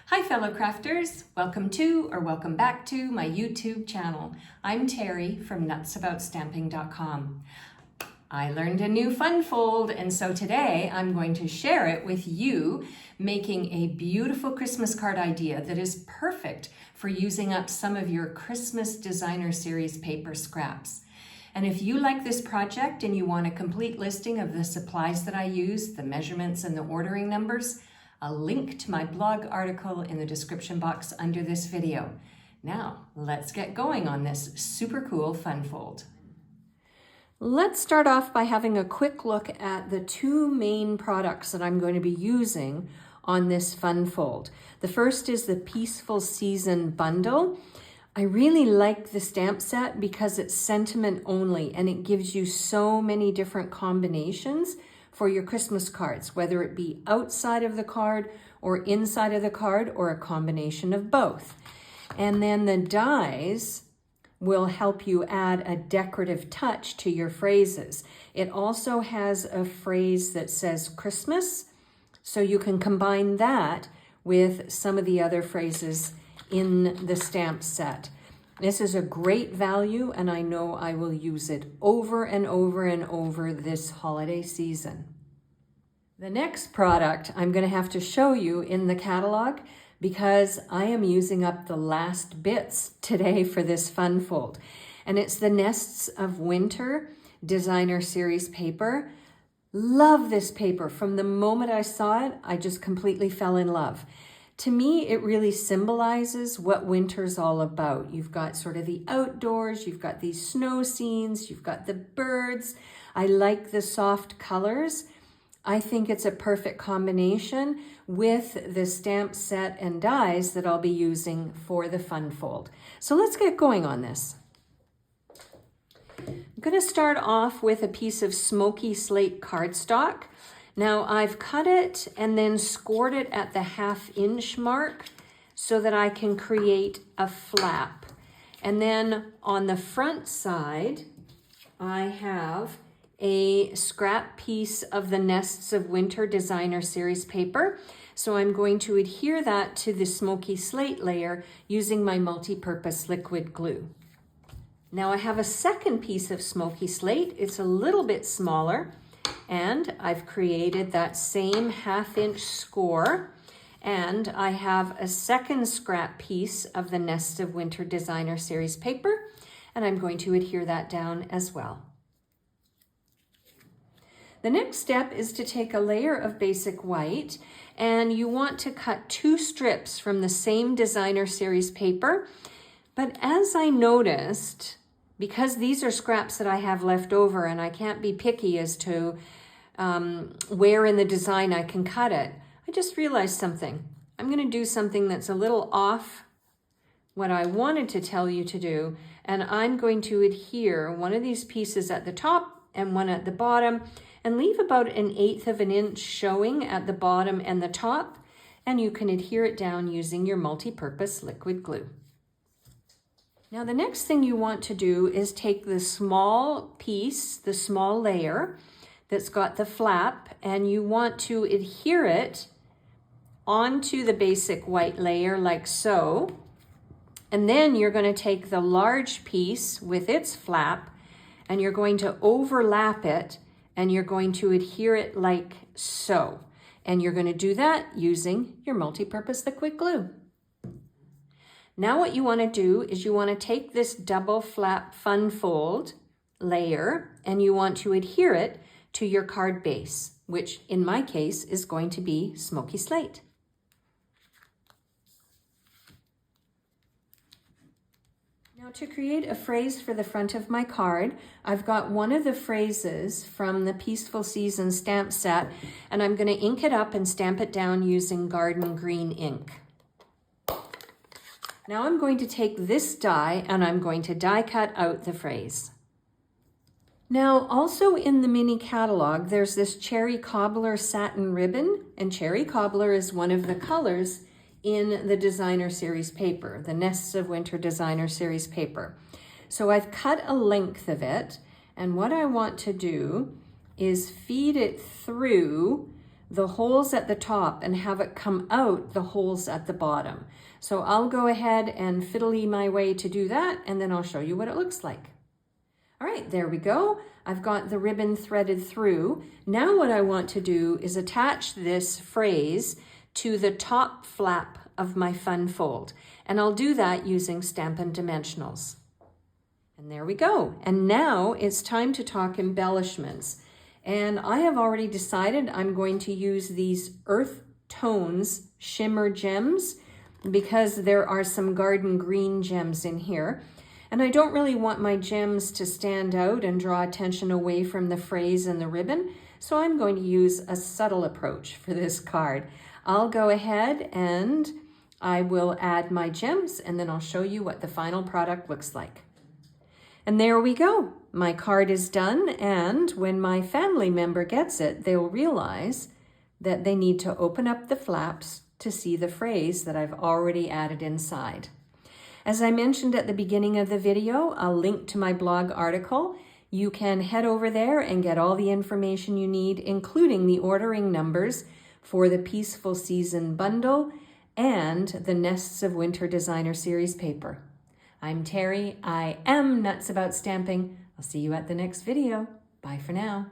Hi fellow crafters, welcome to or welcome back to my YouTube channel. I'm Terri from nutsAboutStamping.com. I learned a new fun fold, and so today I'm going to share it with you, making a beautiful Christmas card idea that is perfect for using up some of your Christmas Designer Series paper scraps. And if you like this project and you want a complete listing of the supplies that I use, the measurements and the ordering numbers, a link to my blog article in the description box under this video. Now, let's get going on this super cool fun fold. Let's start off by having a quick look at the two main products that I'm going to be using on this fun fold. The first is the Peaceful Season bundle. I really like the stamp set because it's sentiment only and it gives you so many different combinations for your Christmas cards, whether it be outside of the card or inside of the card or a combination of both. And then the dies will help you add a decorative touch to your phrases. It also has a phrase that says Christmas, so you can combine that with some of the other phrases in the stamp set. This is a great value, and I know I will use it over and over and over this holiday season. The next product I'm going to have to show you in the catalog because I am using up the last bits today for this fun fold. And it's the Nests of Winter Designer Series paper. Love this paper. From the moment I saw it, I just completely fell in love. To me, it really symbolizes what winter's all about. You've got sort of the outdoors, you've got these snow scenes, you've got the birds. I like the soft colors. I think it's a perfect combination with the stamp set and dies that I'll be using for the fun fold. So let's get going on this. I'm going to start off with a piece of smoky slate cardstock. Now I've cut it and then scored it at the 1/2 inch mark so that I can create a flap. And then on the front side, I have a scrap piece of the Nests of Winter Designer Series paper. So I'm going to adhere that to the smoky slate layer using my multi-purpose liquid glue. Now I have a second piece of smoky slate. It's a little bit smaller. And I've created that same 1/2 inch score. And I have a second scrap piece of the Nest of Winter Designer Series paper. And I'm going to adhere that down as well. The next step is to take a layer of basic white, and you want to cut 2 strips from the same Designer Series paper. But as I noticed, because these are scraps that I have left over and I can't be picky as to where in the design I can cut it, I just realized something. I'm going to do something that's a little off what I wanted to tell you to do, and I'm going to adhere one of these pieces at the top and one at the bottom and leave about 1/8 of an inch showing at the bottom and the top, and you can adhere it down using your multi-purpose liquid glue. Now the next thing you want to do is take the small piece, the small layer that's got the flap, and you want to adhere it onto the basic white layer like so. And then you're going to take the large piece with its flap and you're going to overlap it and you're going to adhere it like so. And you're going to do that using your multi-purpose liquid glue. Now what you want to do is you want to take this double flap fun fold layer and you want to adhere it to your card base, which in my case is going to be smoky slate. Now to create a phrase for the front of my card, I've got one of the phrases from the Peaceful Season stamp set, and I'm going to ink it up and stamp it down using garden green ink. Now I'm going to take this die and I'm going to die cut out the phrase. Now also in the mini catalog, there's this Cherry Cobbler satin ribbon, and Cherry Cobbler is one of the colors in the Designer Series paper, the Nests of Winter Designer Series paper. So I've cut a length of it, and what I want to do is feed it through the holes at the top and have it come out the holes at the bottom. So I'll go ahead and fiddly my way to do that, and then I'll show you what it looks like. All right, there we go. I've got the ribbon threaded through. Now what I want to do is attach this phrase to the top flap of my fun fold. And I'll do that using Stampin' Dimensionals. And there we go. And now it's time to talk embellishments. And I have already decided I'm going to use these Earth Tones shimmer gems because there are some garden green gems in here. And I don't really want my gems to stand out and draw attention away from the phrase and the ribbon, so I'm going to use a subtle approach for this card. I'll go ahead and I will add my gems, and then I'll show you what the final product looks like. And there we go. My card is done, and when my family member gets it, they'll realize that they need to open up the flaps to see the phrase that I've already added inside. As I mentioned at the beginning of the video, I'll link to my blog article. You can head over there and get all the information you need, including the ordering numbers for the Peaceful Season bundle and the Nests of Winter Designer Series paper. I'm Terry. I am Nuts About Stamping. I'll see you at the next video. Bye for now.